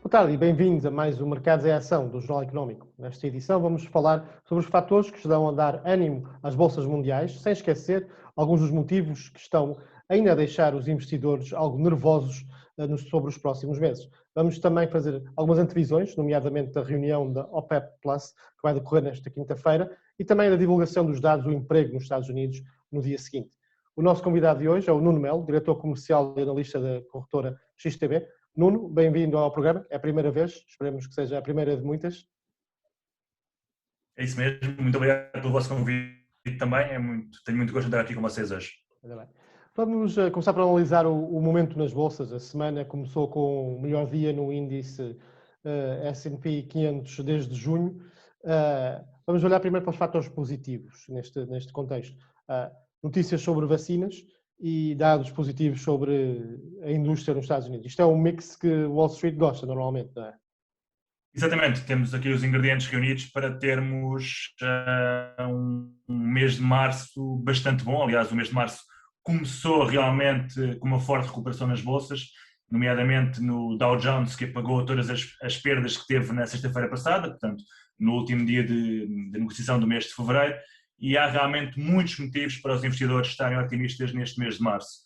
Boa tarde e bem-vindos a mais um Mercados em Ação do Jornal Económico. Nesta edição vamos falar sobre os fatores que estão a dar ânimo às bolsas mundiais, sem esquecer alguns dos motivos que estão ainda a deixar os investidores algo nervosos sobre os próximos meses. Vamos também fazer algumas antevisões, nomeadamente da reunião da OPEP+, que vai decorrer nesta quinta-feira, e também da divulgação dos dados do emprego nos Estados Unidos no dia seguinte. O nosso convidado de hoje é o Nuno Melo, diretor comercial e analista da corretora XTB. Nuno, bem-vindo ao programa, é a primeira vez, esperemos que seja a primeira de muitas. É isso mesmo, muito obrigado pelo vosso convite também, tenho muito gosto de estar aqui com vocês hoje. Vamos começar por analisar o momento nas bolsas. A semana começou com o melhor dia no índice S&P 500 desde junho. Vamos olhar primeiro para os fatores positivos neste contexto. Notícias sobre vacinas e dados positivos sobre a indústria nos Estados Unidos. Isto é um mix que Wall Street gosta normalmente, não é? Exatamente, temos aqui os ingredientes reunidos para termos um mês de março bastante bom. Aliás, o mês de março começou realmente com uma forte recuperação nas bolsas, nomeadamente no Dow Jones, que apagou todas as perdas que teve na sexta-feira passada, portanto, no último dia de negociação do mês de fevereiro, e há realmente muitos motivos para os investidores estarem otimistas neste mês de março.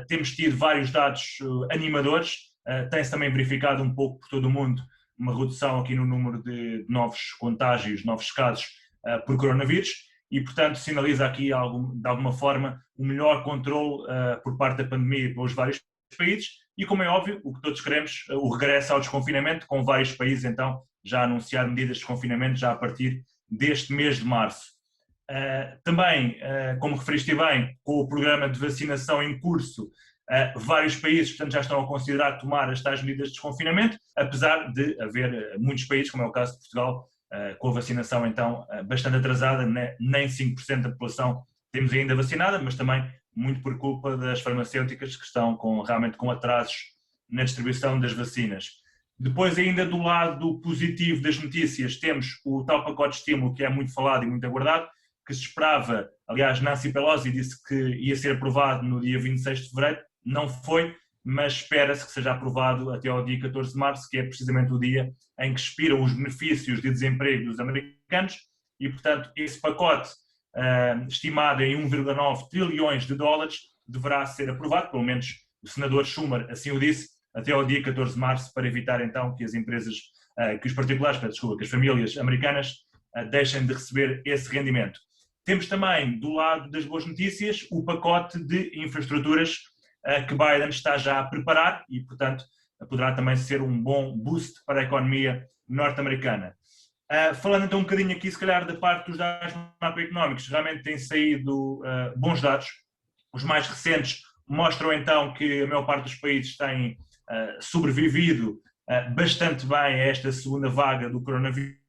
Temos tido vários dados animadores, tem-se também verificado um pouco por todo o mundo uma redução aqui no número de novos contágios, novos casos por coronavírus e, portanto, sinaliza aqui, de alguma forma, um melhor controle por parte da pandemia pelos vários países e, como é óbvio, o que todos queremos, o regresso ao desconfinamento, com vários países, então, já a anunciar medidas de desconfinamento já a partir deste mês de março. Também, como referiste bem, com o programa de vacinação em curso, vários países, portanto, já estão a considerar tomar as tais medidas de desconfinamento, apesar de haver muitos países, como é o caso de Portugal, com a vacinação então bastante atrasada, nem 5% da população temos ainda vacinada, mas também muito por culpa das farmacêuticas que estão realmente com atrasos na distribuição das vacinas. Depois, ainda do lado positivo das notícias, temos o tal pacote de estímulo que é muito falado e muito aguardado, que se esperava, aliás, Nancy Pelosi disse que ia ser aprovado no dia 26 de fevereiro, não foi, mas espera-se que seja aprovado até ao dia 14 de março, que é precisamente o dia em que expiram os benefícios de desemprego dos americanos e, portanto, esse pacote, estimado em 1,9 trilhões de dólares, deverá ser aprovado, pelo menos o senador Schumer assim o disse, até ao dia 14 de março, para evitar então que as empresas, que os particulares, que as famílias americanas deixem de receber esse rendimento. Temos também, do lado das boas notícias, o pacote de infraestruturas que Biden está já a preparar e, portanto, poderá também ser um bom boost para a economia norte-americana. Falando então um bocadinho aqui, se calhar, da parte dos dados macroeconómicos, realmente têm saído bons dados. Os mais recentes mostram então que a maior parte dos países têm sobrevivido bastante bem a esta segunda vaga do coronavírus,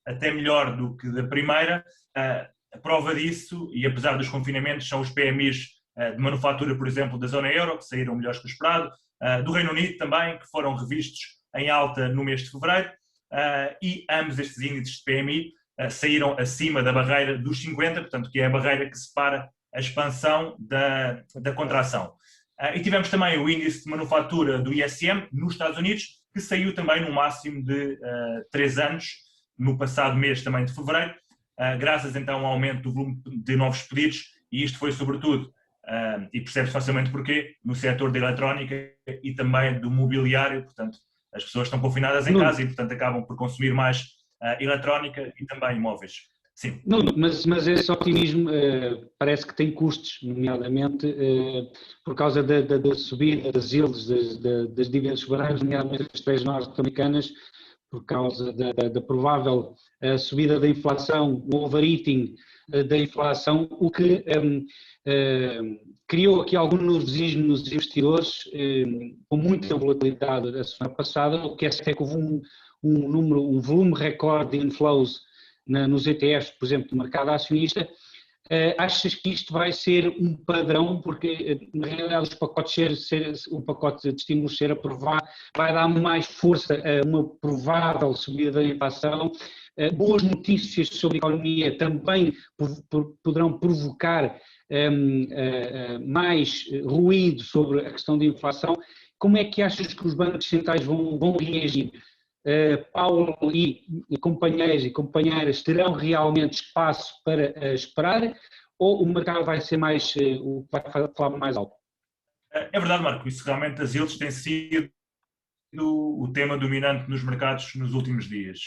até melhor do que da primeira. A prova disso, e apesar dos confinamentos, são os PMIs de manufatura, por exemplo, da zona euro, que saíram melhores que o esperado, do Reino Unido também, que foram revistos em alta no mês de fevereiro, e ambos estes índices de PMI saíram acima da barreira dos 50, portanto, que é a barreira que separa a expansão da contração. E tivemos também o índice de manufatura do ISM nos Estados Unidos, que saiu também no máximo de 3 anos, no passado mês também de fevereiro, graças então ao aumento do volume de novos pedidos, e isto foi sobretudo, e percebe-se facilmente porquê, no setor da eletrónica e também do mobiliário, portanto as pessoas estão confinadas em casa e portanto acabam por consumir mais eletrónica e também imóveis. Sim. Não, mas esse otimismo parece que tem custos, nomeadamente por causa da subida das yields, das dívidas soberanas, nomeadamente das três norte-americanas, por causa da provável subida da inflação, o overeating da inflação, o que criou aqui algum nervosismo nos investidores, com muita volatilidade a semana passada. O que é certo é que houve um volume recorde de inflows nos ETFs, por exemplo, do mercado acionista. Achas que isto vai ser um padrão, porque na realidade o pacote de estímulos ser aprovado vai dar mais força a uma provável subida da inflação? Boas notícias sobre a economia também poderão provocar mais ruído sobre a questão da inflação. como é que achas que os bancos centrais vão reagir? Paulo e companheiros e companheiras terão realmente espaço para esperar, ou o mercado vai ser mais, vai falar mais alto? É verdade, Marco, isso realmente as yields têm sido o tema dominante nos mercados nos últimos dias.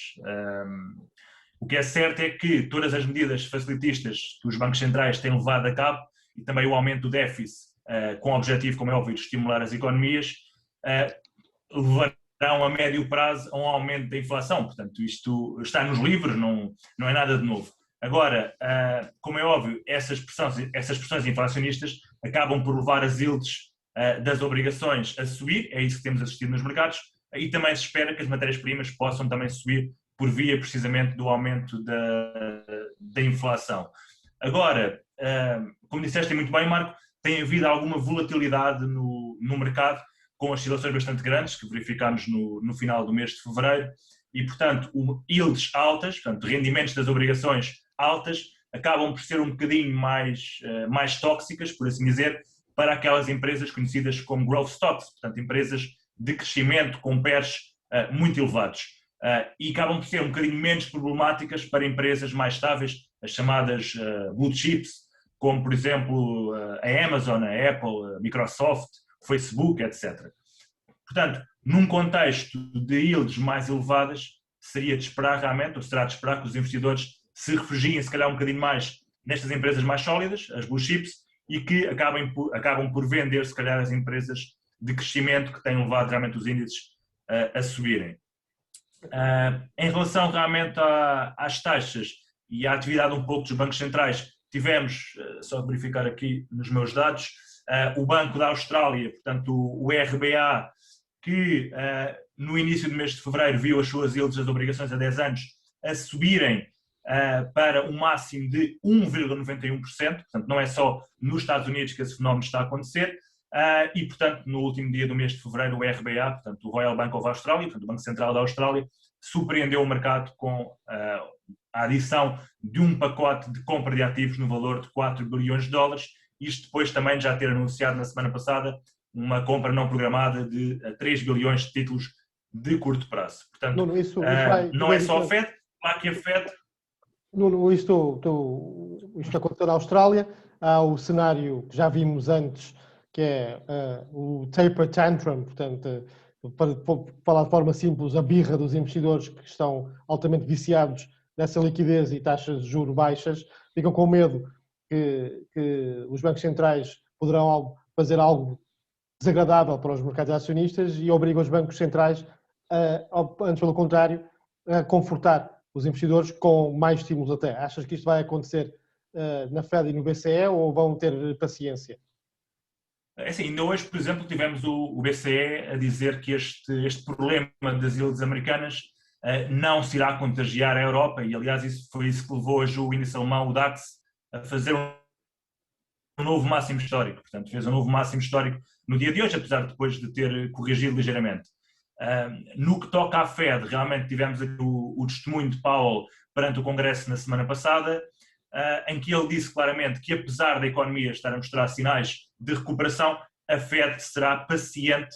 O que é certo é que todas as medidas facilitistas que os bancos centrais têm levado a cabo e também o aumento do déficit, com o objetivo, como é óbvio, de estimular as economias, levarão a médio prazo a um aumento da inflação. Portanto, isto está nos livros, não é nada de novo. Agora, como é óbvio, essas pressões inflacionistas acabam por levar as yields das obrigações a subir, é isso que temos assistido nos mercados, e também se espera que as matérias-primas possam também subir por via precisamente do aumento da inflação. Agora, como disseste muito bem, Marco, tem havido alguma volatilidade no mercado, com oscilações bastante grandes que verificámos no final do mês de fevereiro e, portanto, yields altas, portanto, rendimentos das obrigações altas, acabam por ser um bocadinho mais tóxicas, por assim dizer, para aquelas empresas conhecidas como growth stocks, portanto, empresas de crescimento com PERs muito elevados. E acabam por ser um bocadinho menos problemáticas para empresas mais estáveis, as chamadas blue chips, como, por exemplo, a Amazon, a Apple, a Microsoft, Facebook, etc. Portanto, num contexto de yields mais elevadas, seria de esperar realmente, ou será de esperar que os investidores se refugiem, se calhar, um bocadinho mais nestas empresas mais sólidas, as blue chips, e que acabam por vender, se calhar, as empresas de crescimento que têm levado realmente os índices a subirem. Em relação realmente às taxas e à atividade um pouco dos bancos centrais, tivemos, só verificar aqui nos meus dados, o Banco da Austrália, portanto o RBA, que no início do mês de fevereiro viu as suas yields das obrigações a 10 anos a subirem para um máximo de 1,91%, portanto não é só nos Estados Unidos que esse fenómeno está a acontecer, e portanto no último dia do mês de fevereiro o RBA, portanto o Royal Bank of Australia, portanto o Banco Central da Austrália, surpreendeu o mercado com a adição de um pacote de compra de ativos no valor de 4 bilhões de dólares, isto depois também de já ter anunciado na semana passada uma compra não programada de 3 bilhões de títulos de curto prazo. Portanto, Nuno, isso não é só a Fed, claro que a Fed... Nuno, isto aconteceu na Austrália, há o cenário que já vimos antes, que é o taper tantrum, portanto, para falar de forma simples, a birra dos investidores que estão altamente viciados nessa liquidez e taxas de juros baixas, ficam com medo que os bancos centrais poderão fazer algo desagradável para os mercados acionistas e obrigam os bancos centrais, antes pelo contrário, a confortar os investidores com mais estímulos até. Achas que isto vai acontecer na Fed e no BCE ou vão ter paciência? É assim, ainda hoje, por exemplo, tivemos o BCE a dizer que este problema das yields americanas não se irá contagiar à Europa e, aliás, foi isso que levou hoje o índice alemão, o DAX, a fazer um novo máximo histórico. Portanto, fez um novo máximo histórico no dia de hoje, apesar de depois de ter corrigido ligeiramente. No que toca à Fed, realmente tivemos aqui o testemunho de Powell perante o Congresso na semana passada, em que ele disse claramente que, apesar da economia estar a mostrar sinais de recuperação, a Fed será paciente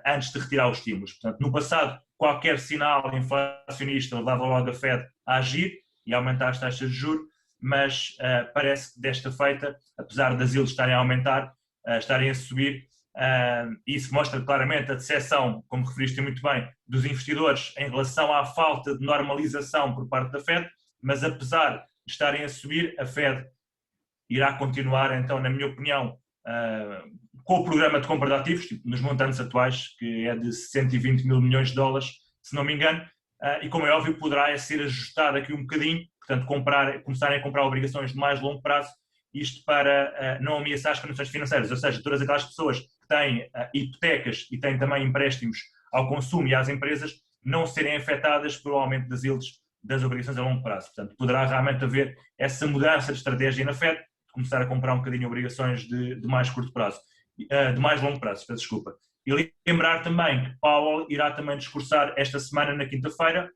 antes de retirar os estímulos. Portanto, no passado, qualquer sinal inflacionista levava logo a Fed a agir e a aumentar as taxas de juros, mas parece que desta feita, apesar das yields estarem a aumentar, estarem a subir, isso mostra claramente a decepção, como referiste muito bem, dos investidores em relação à falta de normalização por parte da Fed, mas apesar de estarem a subir, a Fed irá continuar, então, na minha opinião, com o programa de compra de ativos, tipo, nos montantes atuais, que é de 120 mil milhões de dólares, se não me engano, e como é óbvio, poderá ser ajustado aqui um bocadinho, portanto, começarem a comprar obrigações de mais longo prazo, isto para não ameaçar as condições financeiras, ou seja, todas aquelas pessoas que têm hipotecas e têm também empréstimos ao consumo e às empresas não serem afetadas pelo aumento das yields das obrigações a longo prazo. Portanto, poderá realmente haver essa mudança de estratégia na Fed, começar a comprar um bocadinho obrigações de mais curto prazo, de mais longo prazo, peço desculpa. E lembrar também que Powell irá também discursar esta semana, na quinta-feira,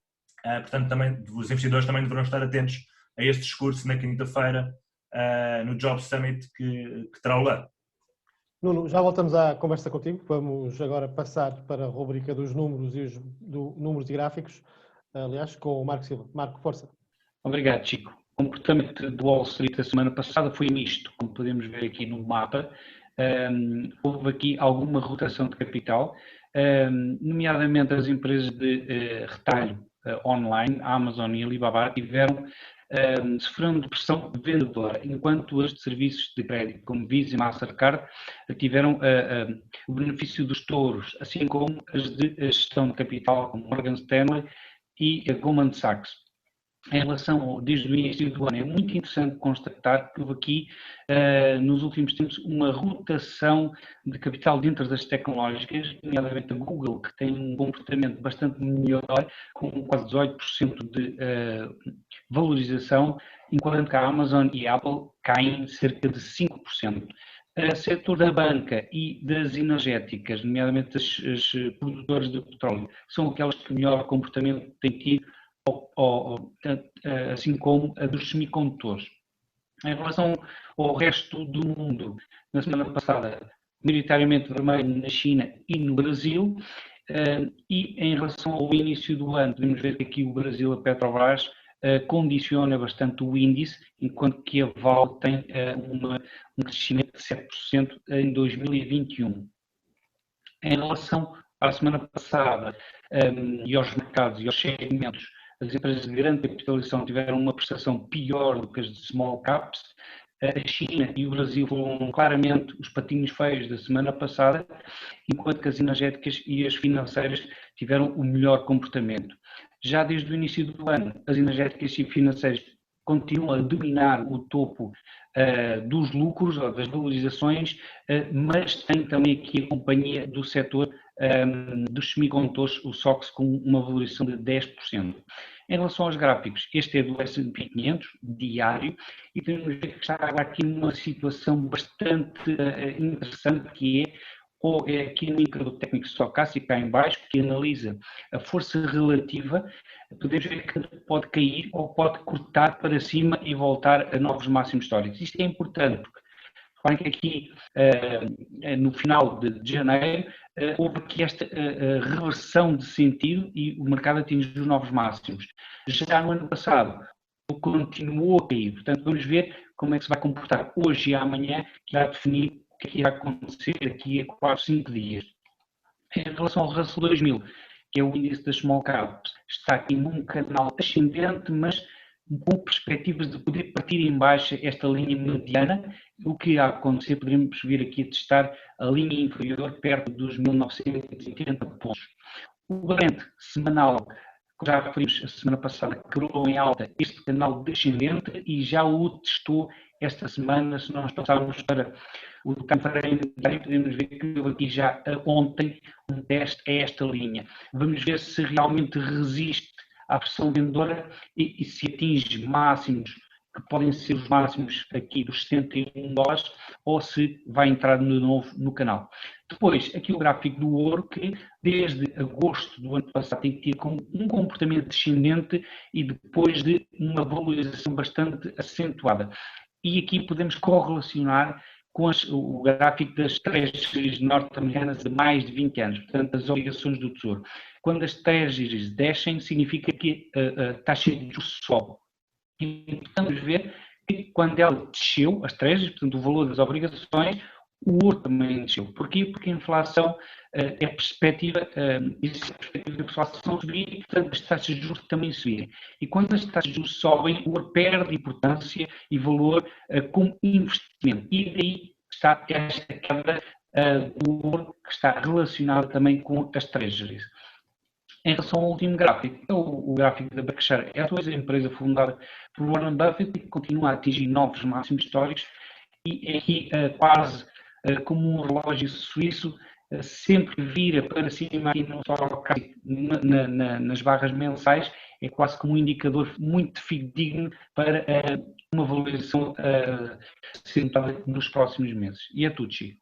portanto, também, os investidores também deverão estar atentos a este discurso na quinta-feira, no Job Summit que terá lugar. Nuno, já voltamos à conversa contigo. Vamos agora passar para a rubrica dos números e números e gráficos, aliás, com o Marco Silva. Marco, força. Obrigado, Chico. O comportamento do Wall Street a semana passada foi misto, como podemos ver aqui no mapa. Houve aqui alguma rotação de capital, nomeadamente as empresas de retalho online, a Amazon e a Alibaba, sofreram de pressão vendedora, enquanto as de serviços de crédito, como Visa e Mastercard, tiveram o benefício dos touros, assim como as de gestão de capital, como Morgan Stanley e a Goldman Sachs. Em relação desde o início do ano, é muito interessante constatar que houve aqui, nos últimos tempos, uma rotação de capital dentro das tecnológicas, nomeadamente a Google, que tem um comportamento bastante melhor, com quase 18% de valorização, enquanto que a Amazon e a Apple caem cerca de 5%. O setor da banca e das energéticas, nomeadamente as produtoras de petróleo, são aquelas que melhor comportamento têm tido, assim como a dos semicondutores. Em relação ao resto do mundo, na semana passada, maioritariamente vermelho na China e no Brasil, e em relação ao início do ano, podemos ver que aqui o Brasil, a Petrobras, condiciona bastante o índice, enquanto que a Vale tem um crescimento de 7% em 2021. Em relação à semana passada e aos mercados e aos segmentos, as empresas de grande capitalização tiveram uma prestação pior do que as de small caps. A China e o Brasil foram claramente os patinhos feios da semana passada, enquanto que as energéticas e as financeiras tiveram o melhor comportamento. Já desde o início do ano, as energéticas e financeiras continuam a dominar o topo dos lucros ou das valorizações, mas tem também aqui a companhia do setor dos semicondutores, o SOX, com uma valorização de 10%. Em relação aos gráficos, este é do S&P 500, diário, e podemos ver que está aqui numa situação bastante interessante, que é aqui no indicador técnico estocástico, cá em baixo, que analisa a força relativa. Podemos ver que pode cair ou pode cortar para cima e voltar a novos máximos históricos. Isto é importante, porque reparem que aqui, no final de janeiro, houve aqui esta reversão de sentido e o mercado atingiu os novos máximos. Já no ano passado, continuou a cair. Portanto, vamos ver como é que se vai comportar hoje e amanhã, que irá definir o que irá acontecer daqui a 4, 5 dias. Em relação ao Russell 2000, que é o índice das small caps, está aqui num canal ascendente, mas com perspectivas de poder partir em baixa esta linha mediana. O que irá acontecer, poderemos vir aqui a testar a linha inferior perto dos 1980 pontos. O Brent semanal, como já referimos a semana passada, quebrou em alta este canal descendente e já o testou esta semana. Se nós passarmos para o time-frame, podemos ver que houve aqui já ontem um teste a esta linha. Vamos ver se realmente resiste à pressão vendedora e se atinge máximos, que podem ser os máximos aqui dos $71, ou se vai entrar de novo no canal. Depois, aqui o gráfico do ouro, que desde agosto do ano passado tem tido um comportamento descendente e depois de uma valorização bastante acentuada. E aqui podemos correlacionar com o gráfico das treasuries norte-americanas de mais de 20 anos, portanto, as obrigações do Tesouro. Quando as treasuries descem, significa que a taxa de juros sobe. E podemos ver que quando ela desceu, as treasuries, portanto, o valor das obrigações, o ouro também desceu. Porquê? Porque a inflação é a perspectiva, existe a perspectiva da inflação subir e, portanto, as taxas de juros também subirem. E quando as taxas de juros sobem, o ouro perde importância e valor como investimento. E daí está esta queda do ouro, que está relacionada também com as treasuries. Em relação ao último gráfico, é o gráfico da Berkshire Hathaway, a empresa fundada por Warren Buffett, que continua a atingir novos máximos históricos e é aqui quase como um relógio suíço, sempre vira para cima aqui no estocástico, nas barras mensais, é quase como um indicador muito fidedigno para uma valorização acentuada nos próximos meses. E é tudo, Chico.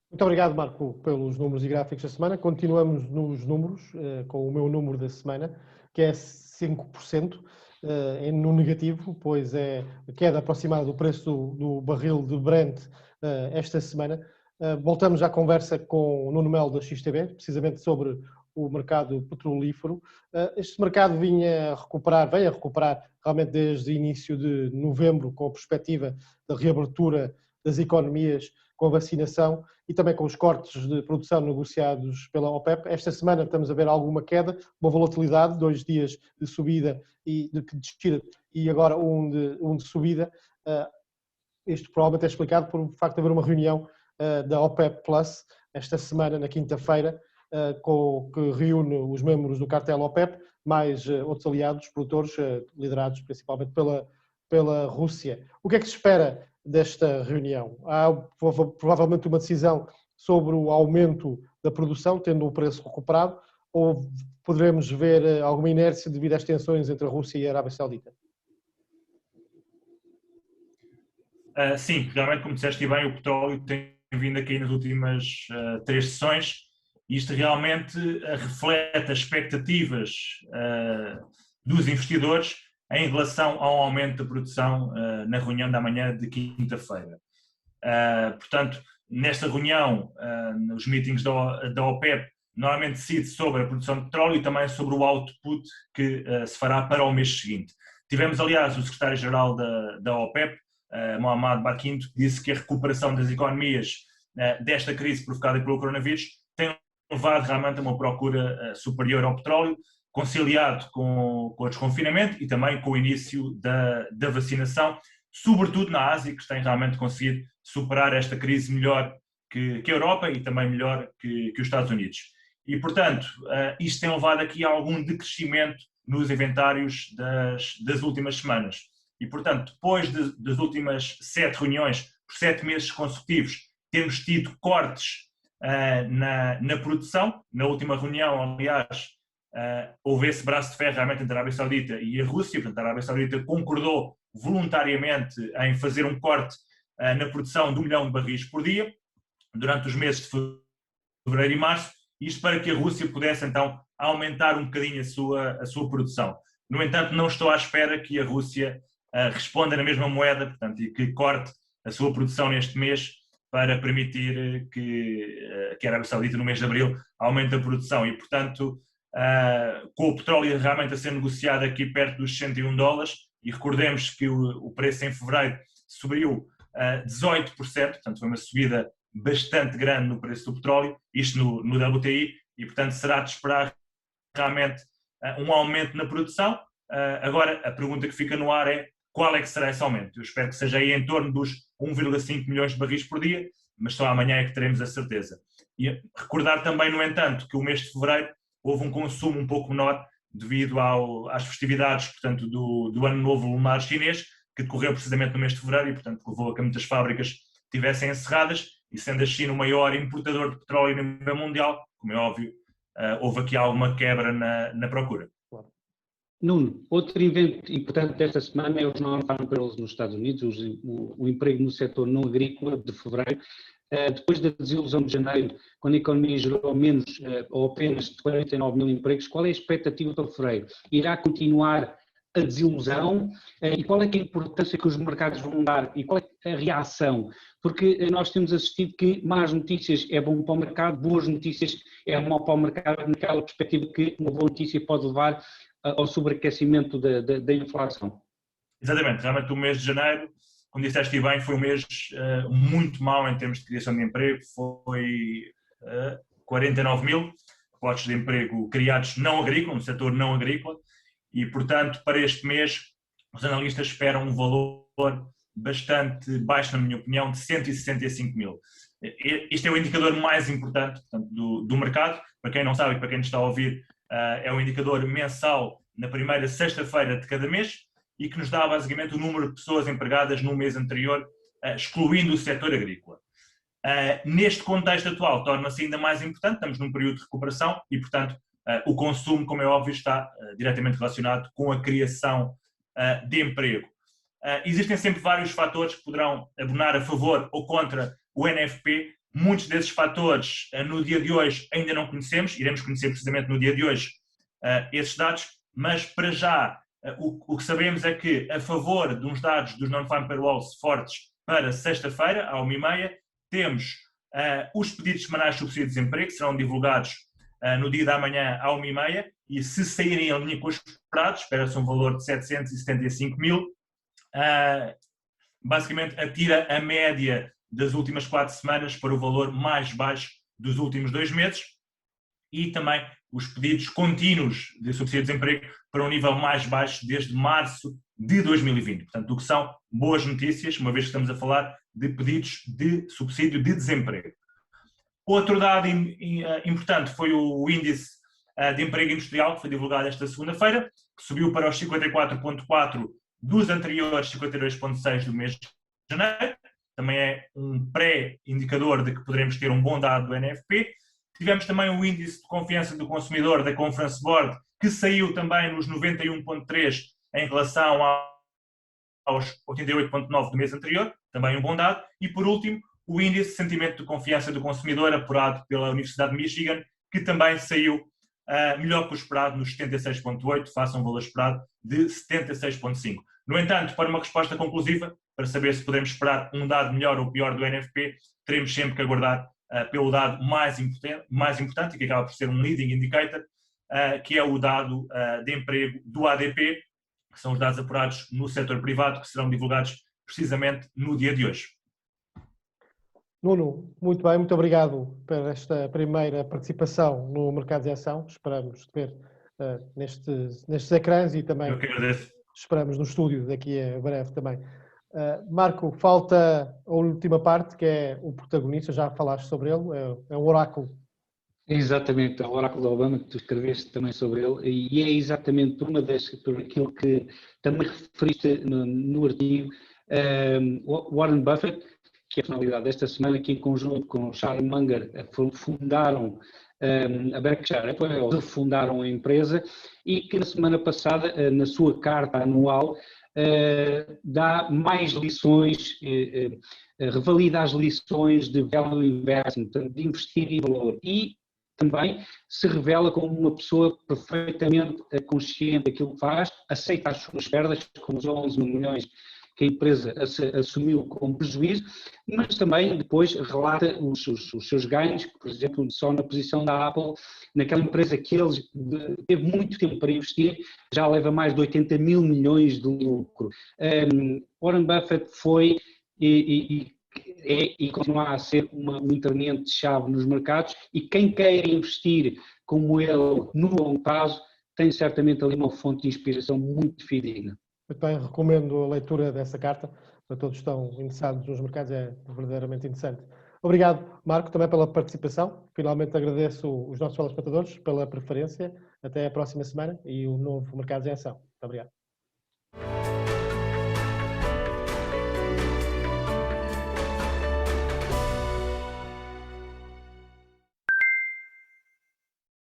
Muito obrigado, Marco, pelos números e gráficos da semana. Continuamos nos números, com o meu número da semana, que é 5% no negativo, pois é a queda aproximada do preço do barril de Brent esta semana. Voltamos à conversa com o Nuno Melo da XTB, precisamente sobre o mercado petrolífero. Este mercado vem a recuperar realmente desde o início de novembro, com a perspectiva da reabertura das economias com a vacinação e também com os cortes de produção negociados pela OPEP. Esta semana estamos a ver alguma queda, uma volatilidade, 2 dias de subida e de descida e agora um de subida. Isto provavelmente é explicado por o facto de haver uma reunião da OPEP Plus esta semana, na quinta-feira, que reúne os membros do cartel OPEP, mais outros aliados, produtores, liderados principalmente pela Rússia. O que é que se espera desta reunião? Há provavelmente uma decisão sobre o aumento da produção, tendo o preço recuperado, ou poderemos ver alguma inércia devido às tensões entre a Rússia e a Arábia Saudita? Sim, realmente, como disseste bem, o petróleo tem vindo a cair nas últimas 3 sessões e isto realmente reflete as expectativas dos investidores em relação ao aumento da produção na reunião da manhã de quinta-feira. Portanto, nesta reunião, nos meetings da OPEP, normalmente decide sobre a produção de petróleo e também sobre o output que se fará para o mês seguinte. Tivemos, aliás, o secretário-geral da OPEP, Mohamed Barkindo, que disse que a recuperação das economias desta crise provocada pelo coronavírus tem levado realmente a uma procura superior ao petróleo, conciliado com o desconfinamento e também com o início da vacinação, sobretudo na Ásia, que tem realmente conseguido superar esta crise melhor que a Europa e também melhor que os Estados Unidos. E, portanto, isto tem levado aqui a algum decrescimento nos inventários das últimas semanas. E, portanto, depois das últimas 7 reuniões, por 7 meses consecutivos, temos tido cortes na produção. Na última reunião, aliás, houve esse braço de ferro realmente entre a Arábia Saudita e a Rússia. Portanto, a Arábia Saudita concordou voluntariamente em fazer um corte na produção de 1 milhão de barris por dia durante os meses de fevereiro e março, isto para que a Rússia pudesse então aumentar um bocadinho a sua produção. No entanto, não estou à espera que a Rússia responda na mesma moeda, portanto, e que corte a sua produção neste mês para permitir que a Arábia Saudita, no mês de abril, aumente a produção. E, portanto, com o petróleo realmente a ser negociado aqui perto dos $101, e recordemos que o preço em fevereiro subiu 18%, portanto, foi uma subida bastante grande no preço do petróleo, isto no WTI, e, portanto, será de esperar realmente um aumento na produção. Agora, a pergunta que fica no ar é: qual é que será esse aumento? Eu espero que seja aí em torno dos 1,5 milhões de barris por dia, mas só amanhã é que teremos a certeza. E recordar também, no entanto, que o mês de fevereiro houve um consumo um pouco menor devido às festividades, portanto, do Ano Novo Lunar Chinês, que decorreu precisamente no mês de fevereiro e, portanto, levou a que muitas fábricas estivessem encerradas, e sendo a China o maior importador de petróleo a nível mundial, como é óbvio, houve aqui alguma quebra na procura. Nuno, outro evento importante desta semana é os non-farm payrolls nos Estados Unidos, o emprego no setor não agrícola de fevereiro. Depois da desilusão de janeiro, quando a economia gerou menos ou apenas 49 mil empregos, qual é a expectativa para fevereiro? Irá continuar a desilusão? E qual é que é a importância que os mercados vão dar? E qual é a reação? Porque nós temos assistido que más notícias é bom para o mercado, boas notícias é mau para o mercado, naquela perspectiva que uma boa notícia pode levar ao sobreaquecimento da inflação. Exatamente, realmente o mês de janeiro, como disseste bem, foi um mês muito mau em termos de criação de emprego, foi 49 mil postos de emprego criados não agrícola, no setor não agrícola, e portanto para este mês os analistas esperam um valor bastante baixo, na minha opinião, de 165 mil. Este é o indicador mais importante, portanto, do mercado. Para quem não sabe e para quem nos está a ouvir, é um indicador mensal na primeira sexta-feira de cada mês e que nos dá basicamente o número de pessoas empregadas no mês anterior, excluindo o setor agrícola. Neste contexto atual, torna-se ainda mais importante, estamos num período de recuperação e, portanto, o consumo, como é óbvio, está diretamente relacionado com a criação de emprego. Existem sempre vários fatores que poderão abonar a favor ou contra o NFP. Muitos desses fatores, no dia de hoje, ainda não conhecemos, iremos conhecer precisamente no dia de hoje esses dados, mas para já o que sabemos é que, a favor de uns dados dos non-farm payrolls fortes para sexta-feira, à 1h30, temos os pedidos semanais de subsídio de desemprego, que serão divulgados no dia da manhã à 1h30, e se saírem em linha com os esperados, espera-se um valor de 775 mil, basicamente atira a média das últimas 4 semanas para o valor mais baixo dos últimos 2 meses, e também os pedidos contínuos de subsídio de desemprego para um nível mais baixo desde março de 2020. Portanto, o que são boas notícias, uma vez que estamos a falar de pedidos de subsídio de desemprego. Outro dado importante foi o índice de emprego industrial, que foi divulgado esta segunda-feira, que subiu para os 54,4 dos anteriores 52,6 do mês de janeiro. Também é um pré-indicador de que poderemos ter um bom dado do NFP. Tivemos também o índice de confiança do consumidor da Conference Board, que saiu também nos 91,3 em relação aos 88,9 do mês anterior, também um bom dado. E, por último, o índice de sentimento de confiança do consumidor, apurado pela Universidade de Michigan, que também saiu melhor que o esperado, nos 76,8, face a um valor esperado de 76,5. No entanto, para uma resposta conclusiva, para saber se podemos esperar um dado melhor ou pior do NFP, teremos sempre que aguardar pelo dado mais importante, que acaba por ser um leading indicator, que é o dado de emprego do ADP, que são os dados apurados no setor privado, que serão divulgados precisamente no dia de hoje. Nuno, muito bem, muito obrigado por esta primeira participação no Mercados em Ação. Esperamos te ver nestes ecrãs e também esperamos no estúdio daqui a breve também. Marco, falta a última parte, que é o protagonista, já falaste sobre ele, é o oráculo. Exatamente, o oráculo de Obama, que tu escreveste também sobre ele, e é exatamente por aquilo que também referiste no artigo, Warren Buffett, que é a finalidade desta semana, que em conjunto com Charlie Munger fundaram a Berkshire, refundaram a empresa, e que na semana passada, na sua carta anual, dá mais lições, revalida as lições de value investing, de investir em valor, e também se revela como uma pessoa perfeitamente consciente daquilo que faz, aceita as suas perdas, como os 11 milhões que a empresa assumiu como prejuízo, mas também depois relata os seus ganhos, por exemplo, só na posição da Apple, naquela empresa que ele teve muito tempo para investir, já leva mais de 80 mil milhões de lucro. Warren Buffett foi e continua a ser um interveniente-chave nos mercados, e quem queira investir como ele no longo prazo tem certamente ali uma fonte de inspiração muito fidedigna. Eu também recomendo a leitura dessa carta para todos que estão interessados nos mercados, é verdadeiramente interessante. Obrigado, Marco, também pela participação. Finalmente agradeço os nossos telespectadores pela preferência. Até a próxima semana e o novo Mercados em Ação. Muito obrigado.